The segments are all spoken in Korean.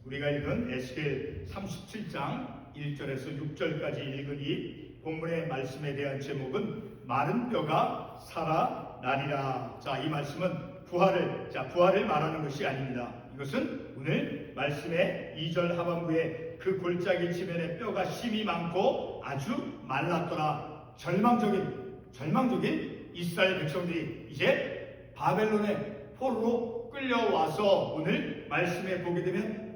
우리가 읽은 에스겔 37장 1절에서 6절까지 읽은 이 본문의 말씀에 대한 제목은 마른 뼈가 살아나리라. 자, 이 말씀은 부활을 말하는 것이 아닙니다. 이것은 오늘 말씀의 2절 하반부에 그 골짜기 지면에 뼈가 심이 많고 아주 말랐더라. 절망적인 이스라엘 백성들이 이제 바벨론의 포로로 끌려와서 오늘 말씀에 보게 되면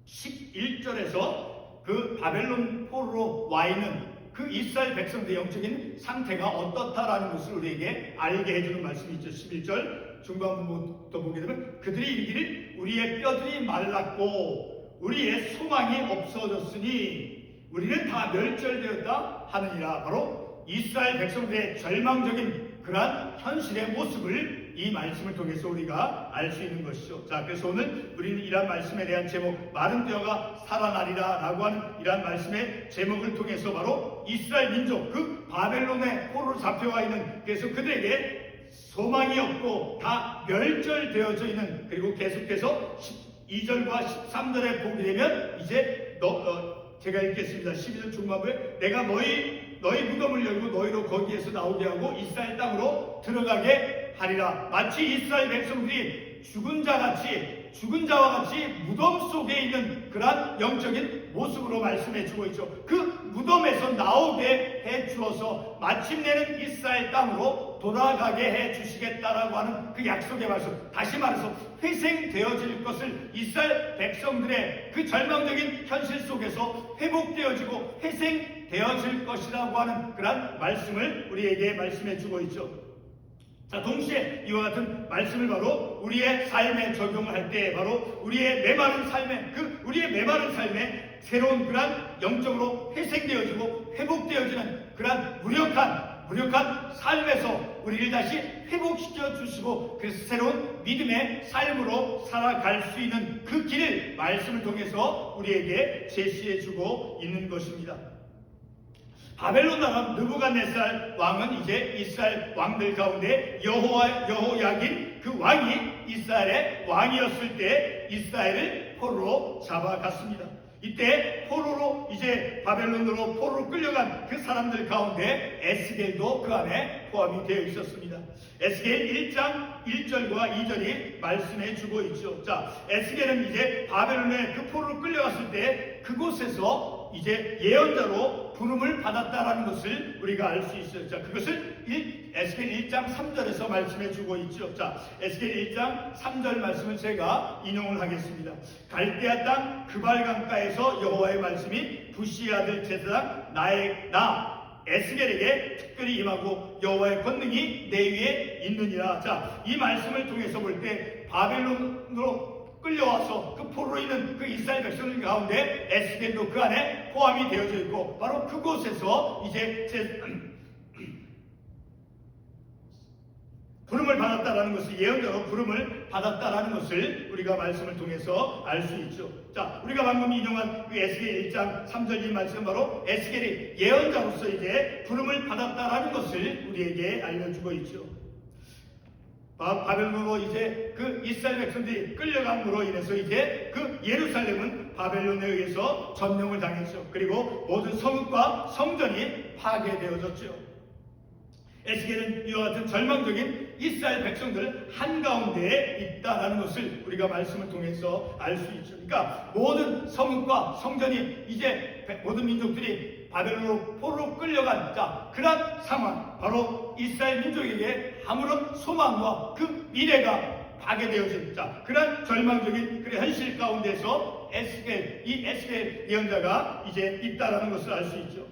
11절에서 그 바벨론 포로로 와 있는 그 이스라엘 백성들의 영적인 상태가 어떻다라는 것을 우리에게 알게 해주는 말씀이 있죠. 11절 중반부부터 보게 되면 그들이 이르기를 우리의 뼈들이 말랐고 우리의 소망이 없어졌으니 우리는 다 멸절되었다 하느니라. 바로 이스라엘 백성들의 절망적인 그러한 현실의 모습을 이 말씀을 통해서 우리가 알 수 있는 것이죠. 자, 그래서 오늘 우리는 이러한 말씀에 대한 제목, 마른 뼈가 살아나리라 라고 하는 이러한 말씀의 제목을 통해서 바로 이스라엘 민족, 그 바벨론의 포로로 잡혀와 있는, 그래서 그들에게 소망이 없고 다 멸절되어져 있는, 그리고 계속해서 12절과 13절에 보게 되면 이제 제가 읽겠습니다. 12절 중반부에 내가 너희 무덤을 열고 너희로 거기에서 나오게 하고 이스라엘 땅으로 들어가게 하리라. 마치 이스라엘 백성들이 죽은 자와 같이 무덤 속에 있는 그러한 영적인 모습으로 말씀해 주고 있죠. 그 무덤에서 나오게 해 주어서 마침내는 이스라엘 땅으로 돌아가게 해 주시겠다라고 하는 그 약속의 말씀, 다시 말해서 회생되어질 것을 이스라엘 백성들의 그 절망적인 현실 속에서 회복되어지고 회생되어질 것이라고 하는 그러한 말씀을 우리에게 말씀해 주고 있죠. 자, 동시에 이와 같은 말씀을 바로 우리의 삶에 적용할 때 바로 우리의 메마른 삶에 새로운 그러한 영적으로 회생되어지고 회복되어지는 그러한 무력한 삶에서 우리를 다시 회복시켜 주시고 그래서 새로운 믿음의 삶으로 살아갈 수 있는 그 길을 말씀을 통해서 우리에게 제시해 주고 있는 것입니다. 바벨론 나라 느부갓네살 왕은 이제 이스라엘 왕들 가운데 여호야긴 그 왕이 이스라엘의 왕이었을 때 이스라엘을 포로로 잡아갔습니다. 이때 포로로 이제 바벨론으로 포로로 끌려간 그 사람들 가운데 에스겔도 그 안에 포함이 되어 있었습니다. 에스겔 1장 1절과 2절이 말씀해 주고 있죠. 자, 에스겔은 이제 바벨론에 그 포로로 끌려갔을 때 그곳에서 이제 예언자로 부름을 받았다라는 것을 우리가 알 수 있어요. 자, 그것을 에스겔 1장 3절에서 말씀해 주고 있죠. 자, 에스겔 1장 3절 말씀을 제가 인용을 하겠습니다. 갈대아 땅 그발강가에서 여호와의 말씀이 부시의 아들 제사장 나 에스겔에게 특별히 임하고 여호와의 권능이 내 위에 있느니라. 자, 이 말씀을 통해서 볼 때 바벨론으로 끌려와서 그 포로로 있는 그 이스라엘 백성들 가운데 에스겔도 그 안에 포함이 되어져 있고 바로 그곳에서 이제 부름을 받았다라는 것을, 예언자로 부름을 받았다라는 것을 우리가 말씀을 통해서 알 수 있죠. 자, 우리가 방금 인용한 그 에스겔 1장 3절 이 말씀 바로 에스겔이 예언자로서 이제 부름을 받았다라는 것을 우리에게 알려주고 있죠. 바벨론으로 이제 그 이스라엘 백성들이 끌려감으로 인해서 이제 그 예루살렘은 바벨론에 의해서 점령을 당했죠. 그리고 모든 성읍과 성전이 파괴되어졌죠. 에스겔은 이와 같은 절망적인 이스라엘 백성들 한가운데에 있다라는 것을 우리가 말씀을 통해서 알 수 있죠. 그러니까 모든 성읍과 성전이 이제 모든 민족들이 바벨론으로 포로로 끌려간 그러한 상황, 바로 이스라엘 민족에게 아무런 소망과 그 미래가 파괴되어진 그러한 절망적인 그 현실 가운데서 에스겔 예언자가 이제 있다라는 것을 알 수 있죠.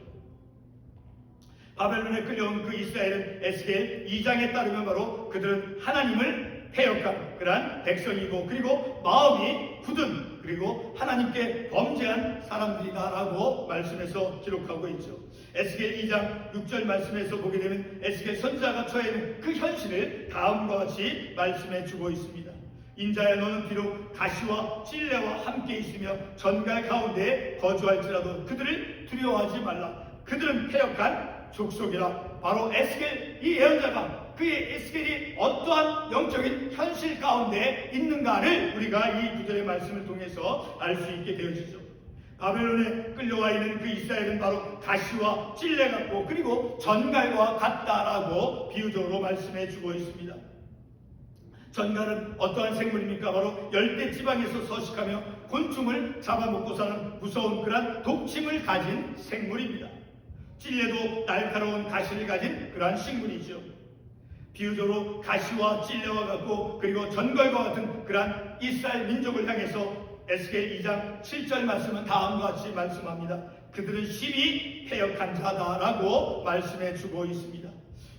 바벨론에 끌려온 그 이스라엘은 에스겔 2장에 따르면 바로 그들은 하나님을 패역한 그러한 백성이고 그리고 마음이 굳은 그리고 하나님께 범죄한 사람들이다라고 말씀에서 기록하고 있죠. 에스겔 2장 6절 말씀에서 보게 되면 에스겔 선지자가 처해 있는 그 현실을 다음과 같이 말씀해 주고 있습니다. 인자야, 너는 비록 가시와 찔레와 함께 있으며 전갈 가운데 거주할지라도 그들을 두려워하지 말라. 그들은 패역한 족속이라. 바로 에스겔 이 예언자가 그의 에스겔이 어떠한 영적인 현실 가운데 있는가를 우리가 이 구절의 말씀을 통해서 알 수 있게 되어지죠. 바벨론에 끌려와 있는 그 이스라엘은 바로 가시와 찔레 같고 그리고 전갈과 같다라고 비유적으로 말씀해 주고 있습니다. 전갈은 어떠한 생물입니까? 바로 열대 지방에서 서식하며 곤충을 잡아먹고 사는 무서운 그러한 독침을 가진 생물입니다. 찔레도 날카로운 가시를 가진 그러한 식물이죠. 비유적으로 가시와 찔레와 같고 그리고 전갈과 같은 그러한 이스라엘 민족을 향해서 에스겔 2장 7절 말씀은 다음과 같이 말씀합니다. 그들은 심히 패역한 자다라고 말씀해 주고 있습니다.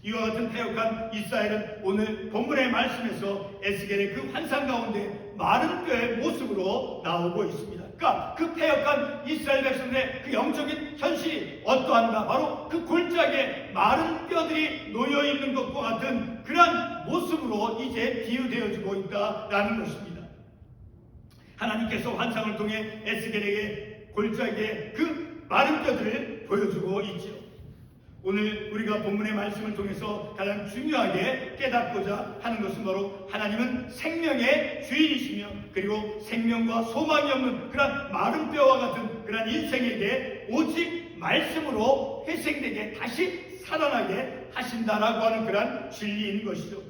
이와 같은 패역한 이스라엘은 오늘 본문의 말씀에서 에스겔의 그 환상 가운데 마른 뼈의 모습으로 나오고 있습니다. 그러니까 그 패역한 이스라엘 백성들의 그 영적인 현실이 어떠한가? 바로 그 골짜기에 마른 뼈들이 놓여있는 것과 같은 그러한 모습으로 이제 비유되어지고 있다라는 것입니다. 하나님께서 환상을 통해 에스겔에게 골짜기에 그 마른 뼈들을 보여주고 있지요. 오늘 우리가 본문의 말씀을 통해서 가장 중요하게 깨닫고자 하는 것은 바로 하나님은 생명의 주인이시며 그리고 생명과 소망이 없는 그런 마른 뼈와 같은 그런 인생에게 오직 말씀으로 회생되게 다시 살아나게 하신다라고 하는 그런 진리인 것이죠.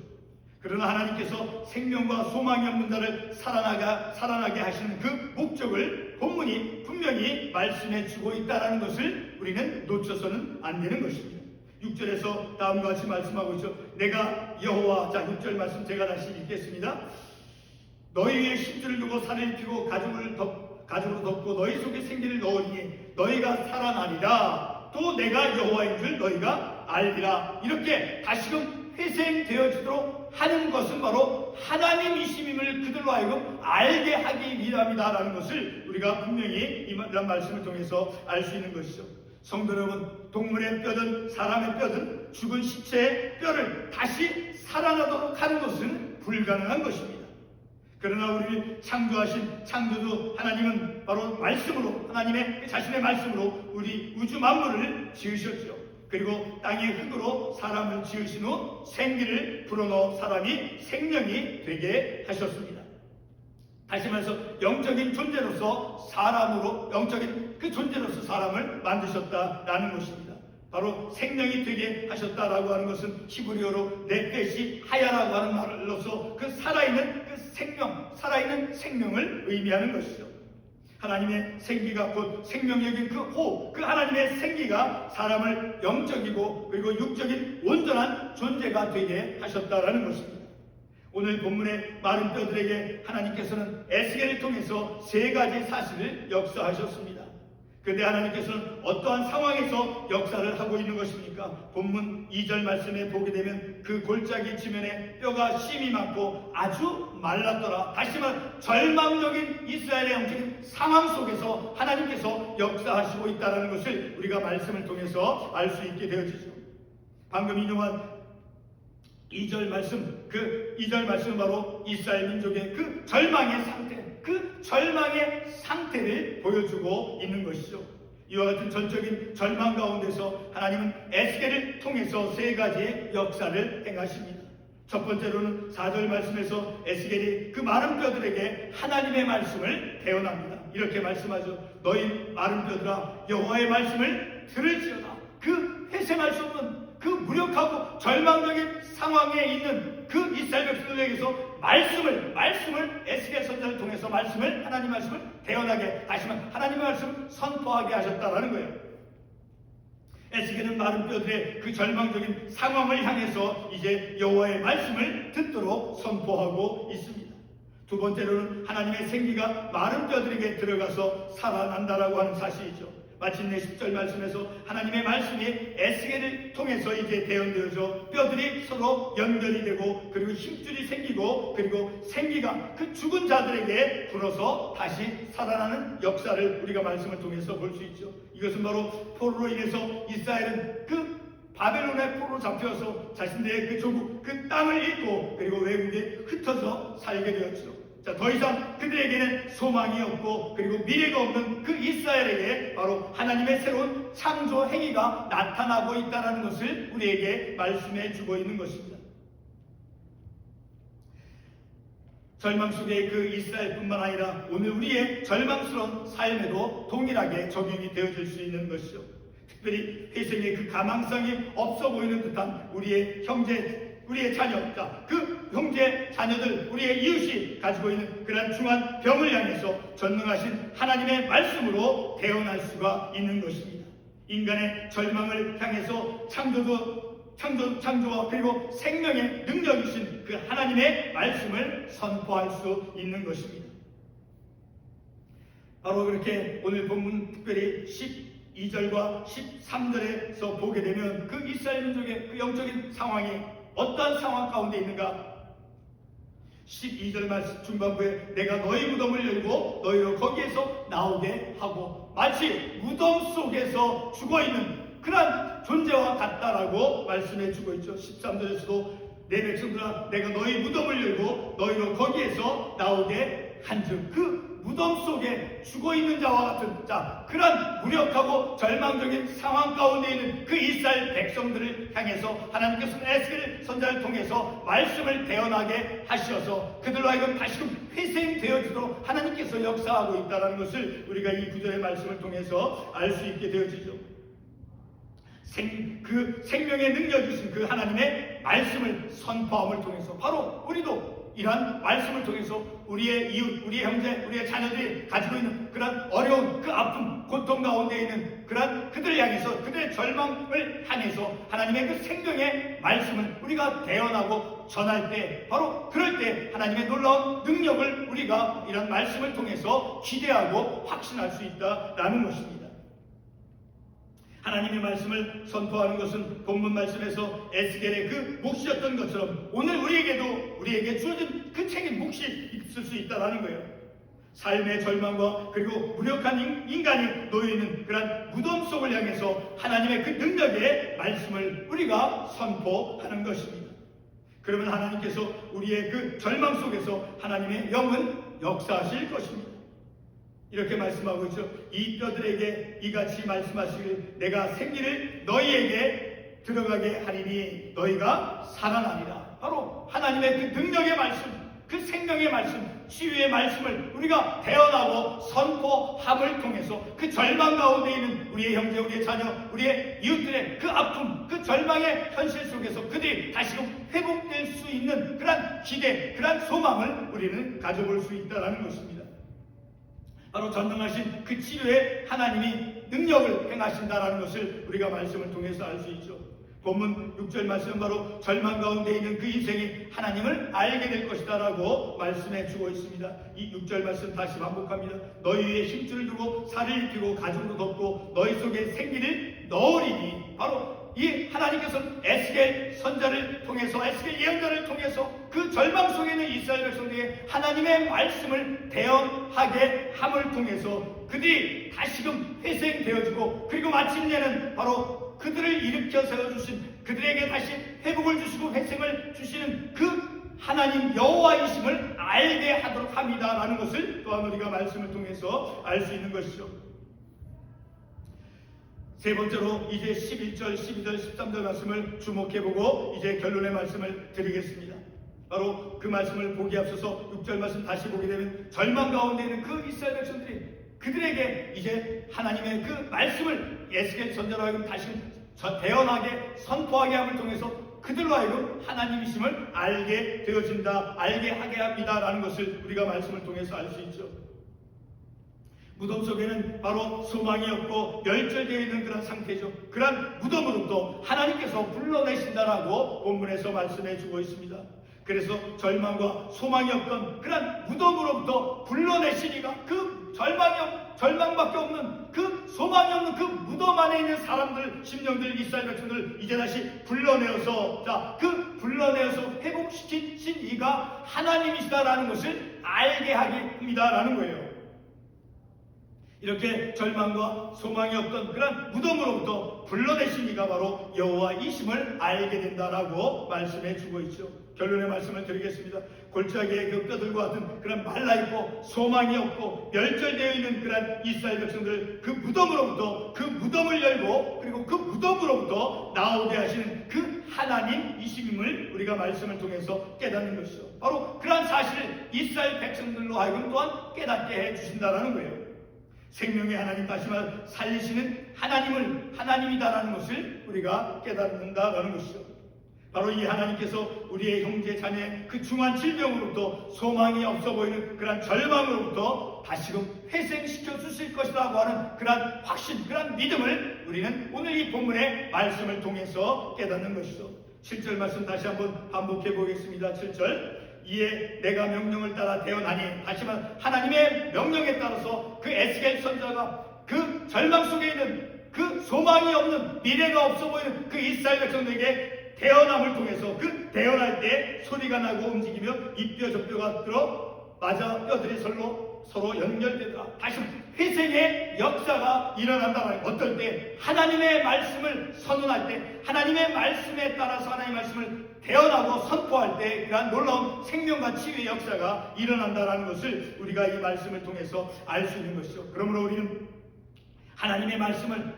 그러나 하나님께서 생명과 소망이 없는 자를 살아나게 하시는 그 목적을 본문이 분명히 말씀해 주고 있다는 것을 우리는 놓쳐서는 안 되는 것입니다. 6절에서 다음과 같이 말씀하고 있죠. 내가 여호와, 자 6절 말씀 제가 다시 읽겠습니다. 너희 위에 심줄을 두고 살을 입히고 가죽으로 덮고 너희 속에 생기를 넣으니 너희가 살아나리라. 또 내가 여호와인 줄 너희가 알리라. 이렇게 다시금 회생되어지도록 하는 것은 바로 하나님이심임을 그들로 하여금 알게 하기 위함이다라는 것을 우리가 분명히 이런 말씀을 통해서 알 수 있는 것이죠. 성도 여러분, 동물의 뼈든 사람의 뼈든 죽은 시체의 뼈를 다시 살아나도록 하는 것은 불가능한 것입니다. 그러나 우리를 창조하신 창조주 하나님은 바로 말씀으로, 하나님의 자신의 말씀으로 우리 우주 만물을 지으셨죠. 그리고 땅의 흙으로 사람을 지으신 후 생기를 불어넣어 사람이 생명이 되게 하셨습니다. 다시 말해서 영적인 존재로서 사람으로, 영적인 그 존재로서 사람을 만드셨다라는 것입니다. 바로 생명이 되게 하셨다라고 하는 것은 히브리어로 네페시 하야라고 하는 말로서 그 살아있는 그 생명, 살아있는 생명을 의미하는 것이죠. 하나님의 생기가 곧 생명력인 그 호흡, 그 하나님의 생기가 사람을 영적이고 그리고 육적인 온전한 존재가 되게 하셨다라는 것입니다. 오늘 본문의 마른 뼈들에게 하나님께서는 에스겔을 통해서 세 가지 사실을 역사하셨습니다. 그런데 하나님께서는 어떠한 상황에서 역사를 하고 있는 것입니까? 본문 2절 말씀에 보게 되면 그 골짜기 지면에 뼈가 심이 많고 아주 말랐더라. 다시 말해 절망적인 이스라엘의 영적인 상황 속에서 하나님께서 역사하시고 있다는 것을 우리가 말씀을 통해서 알 수 있게 되어지죠. 방금 인용한 2절 말씀, 그 2절 말씀은 바로 이스라엘 민족의 그 절망의 상태, 그 절망의 상태를 보여주고 있는 것이죠. 이와 같은 전적인 절망 가운데서 하나님은 에스겔을 통해서 세 가지의 역사를 행하십니다. 첫 번째로는 4절 말씀에서 에스겔이 그 마른 뼈들에게 하나님의 말씀을 대언합니다. 이렇게 말씀하죠. 너희 마른 뼈들아 여호와의 말씀을 들을지어다. 그 회생할 수 없는 그 무력하고 절망적인 상황에 있는 그 이스라엘 백성들에게서 말씀을 에스겔 선지자를 통해서 하나님 말씀을 대언하게 하시면 하나님의 말씀을 선포하게 하셨다라는 거예요. 에스겔은 마른 뼈들의 그 절망적인 상황을 향해서 이제 여호와의 말씀을 듣도록 선포하고 있습니다. 두 번째로는 하나님의 생기가 마른 뼈들에게 들어가서 살아난다라고 하는 사실이죠. 마침내 10절 말씀에서 하나님의 말씀이 에스겔을 통해서 이제 대언되어져 뼈들이 서로 연결이 되고 그리고 힘줄이 생기고 그리고 생기가 그 죽은 자들에게 불어서 다시 살아나는 역사를 우리가 말씀을 통해서 볼 수 있죠. 이것은 바로 포로로 인해서 이스라엘은 그 바벨론의 포로로 잡혀서 자신들의 그 조국, 그 땅을 잃고 그리고 외국에 흩어져 살게 되었죠. 자, 더 이상 그들에게는 소망이 없고 그리고 미래가 없는 그 이스라엘에게 바로 하나님의 새로운 창조 행위가 나타나고 있다는 것을 우리에게 말씀해 주고 있는 것입니다. 절망 속의 그 이스라엘뿐만 아니라 오늘 우리의 절망스러운 삶에도 동일하게 적용이 되어질 수 있는 것이죠. 특별히 회생의 그 가망성이 없어 보이는 듯한 우리의 형제, 우리의 자녀, 그 형제 자녀들, 우리의 이웃이 가지고 있는 그러한 중한 병을 향해서 전능하신 하나님의 말씀으로 대언할 수가 있는 것입니다. 인간의 절망을 향해서 창조와 그리고 생명의 능력이신 그 하나님의 말씀을 선포할 수 있는 것입니다. 바로 그렇게 오늘 본문 특별히 12절과 13절에서 보게 되면 그 이스라엘 민족의 그 영적인 상황이 어떤 상황 가운데 있는가? 12절 말씀 중반부에 내가 너희 무덤을 열고 너희로 거기에서 나오게 하고, 마치 무덤 속에서 죽어있는 그런 존재와 같다라고 말씀해 주고 있죠. 13절에서도 내 백성들아 내가 너희 무덤을 열고 너희로 거기에서 나오게 한즉, 그 무덤 속에 죽어있는 자와 같은 그런 무력하고 절망적인 상황 가운데 있는 그 이스라엘 백성들을 향해서 하나님께서는 에스겔 선지자를 통해서 말씀을 대언하게 하셔서 그들로 하여금 다시금 회생되어지도록 하나님께서 역사하고 있다는 것을 우리가 이 구절의 말씀을 통해서 알 수 있게 되어지죠. 그 생명의 능력이신 그 하나님의 말씀을 선포함을 통해서 바로 우리도 이러한 말씀을 통해서 우리의 이웃, 우리의 형제, 우리의 자녀들이 가지고 있는 그런 어려운 그 아픔, 고통 가운데 있는 그런 그들을 향해서, 그들의 절망을 향해서 하나님의 그 생명의 말씀을 우리가 대언하고 전할 때, 바로 그럴 때 하나님의 놀라운 능력을 우리가 이런 말씀을 통해서 기대하고 확신할 수 있다라는 것입니다. 하나님의 말씀을 선포하는 것은 본문 말씀에서 에스겔의 그 몫이었던 것처럼 오늘 우리에게 주어진 그 책임, 몫이 있을 수 있다는 거예요. 삶의 절망과 그리고 무력한 인간이 놓여있는 그런 무덤 속을 향해서 하나님의 그 능력의 말씀을 우리가 선포하는 것입니다. 그러면 하나님께서 우리의 그 절망 속에서 하나님의 영은 역사하실 것입니다. 이렇게 말씀하고 있죠. 이 뼈들에게 이같이 말씀하시길 내가 생기를 너희에게 들어가게 하리니 너희가 살아나리라. 바로 하나님의 그 능력의 말씀, 그 생명의 말씀, 치유의 말씀을 우리가 대언하고 선포함을 통해서 그 절망 가운데 있는 우리의 형제, 우리의 자녀, 우리의 이웃들의 그 아픔, 그 절망의 현실 속에서 그들이 다시금 회복될 수 있는 그런 기대, 그런 소망을 우리는 가져볼 수 있다는 것입니다. 바로 전능하신 그 치료에 하나님이 능력을 행하신다라는 것을 우리가 말씀을 통해서 알 수 있죠. 본문 6절 말씀은 바로 절망 가운데 있는 그 인생이 하나님을 알게 될 것이다 라고 말씀해 주고 있습니다. 이 6절 말씀 다시 반복합니다. 너희 위에 힘줄을 두고 살을 입히고 가죽으로 덮고 너희 속에 생기를 넣으리니, 바로 이 하나님께서는 에스겔 선자를 통해서, 에스겔 예언자를 통해서 그 절망 속에 있는 이스라엘 백성들에게 하나님의 말씀을 대언하게 함을 통해서 그들이 다시금 회생되어지고, 그리고 마침내는 바로 그들을 일으켜 세워주신, 그들에게 다시 회복을 주시고 회생을 주시는 그 하나님 여호와이심을 알게 하도록 합니다라는 것을 또한 우리가 말씀을 통해서 알 수 있는 것이죠. 세 번째로 이제 11절, 12절, 13절 말씀을 주목해보고 이제 결론의 말씀을 드리겠습니다. 바로 그 말씀을 보기에 앞서서 6절 말씀 다시 보게 되면 절망 가운데 있는 그 이스라엘 백성들이 그들에게 이제 하나님의 그 말씀을 에스겔 선지자로 하여금 다시 대언하게 선포하게 함을 통해서 그들로 하여금 하나님이심을 알게 되어진다, 알게 하게 합니다라는 것을 우리가 말씀을 통해서 알 수 있죠. 무덤 속에는 바로 소망이 없고 멸절되어 있는 그런 상태죠. 그런 무덤으로부터 하나님께서 불러내신다라고 본문에서 말씀해 주고 있습니다. 그래서 절망과 소망이 없던 그런 무덤으로부터 불러내시니가 그 절망밖에 없는, 그 소망이 없는 그 무덤 안에 있는 사람들, 심령들, 이스라엘 백성들 이제 다시 불러내어서 불러내어서 회복시키신 이가 하나님이시다라는 것을 알게 하게 합니다라는 거예요. 이렇게 절망과 소망이 없던 그런 무덤으로부터 불러내신 이가 바로 여호와이심을 알게 된다라고 말씀해 주고 있죠. 결론의 말씀을 드리겠습니다. 골짜기의 그 뼈들과 같은 그런 말라있고 소망이 없고 멸절되어 있는 그런 이스라엘 백성들, 그 무덤으로부터 그 무덤을 열고 그리고 그 무덤으로부터 나오게 하시는 그 하나님이심을 우리가 말씀을 통해서 깨닫는 것이죠. 바로 그러한 사실을 이스라엘 백성들로 하여금 또한 깨닫게 해주신다는 거예요. 생명의 하나님, 다시 말 살리시는 하나님이다라는 것을 우리가 깨닫는다라는 것이죠. 바로 이 하나님께서 우리의 형제 자매 그 중한 질병으로부터, 소망이 없어 보이는 그러한 절망으로부터 다시금 회생시켜 주실 것이라고 하는 그러한 확신, 그러한 믿음을 우리는 오늘 이 본문의 말씀을 통해서 깨닫는 것이죠. 7절 말씀 다시 한번 반복해 보겠습니다. 7절. 이에 내가 명령을 따라 대언하니, 다시 말 하나님의 명령에 따라서 그 에스겔 선지자가 그 절망 속에 있는, 그 소망이 없는, 미래가 없어 보이는 그 이스라엘 백성들에게 대언함을 통해서, 그 대언할 때 소리가 나고 움직이며 이뼈 저뼈가 들어 맞아 뼈들이 서로 연결되더라. 다시 회생의 역사가 일어난다 말이에요. 어떨 때? 하나님의 말씀을 선언할 때, 하나님의 말씀에 따라서 하나님의 말씀을 대언하고 선포할 때 그러한 놀라운 생명과 치유의 역사가 일어난다는 것을 우리가 이 말씀을 통해서 알 수 있는 것이죠. 그러므로 우리는 하나님의 말씀을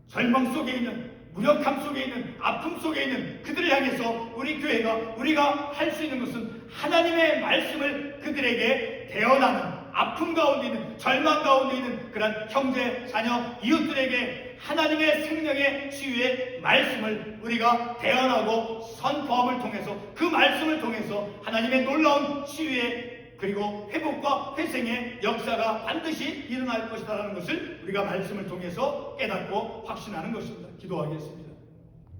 절망 속에 있는, 무력함 속에 있는, 아픔 속에 있는 그들을 향해서 우리가 할 수 있는 것은 하나님의 말씀을 그들에게 대언하는, 아픔 가운데 있는, 절망 가운데 있는 그런 형제, 자녀, 이웃들에게 하나님의 생명의 치유의 말씀을 우리가 대언하고 선포함을 통해서, 그 말씀을 통해서 하나님의 놀라운 치유의, 그리고 회복과 회생의 역사가 반드시 일어날 것이다라는 것을 우리가 말씀을 통해서 깨닫고 확신하는 것입니다. 기도하겠습니다.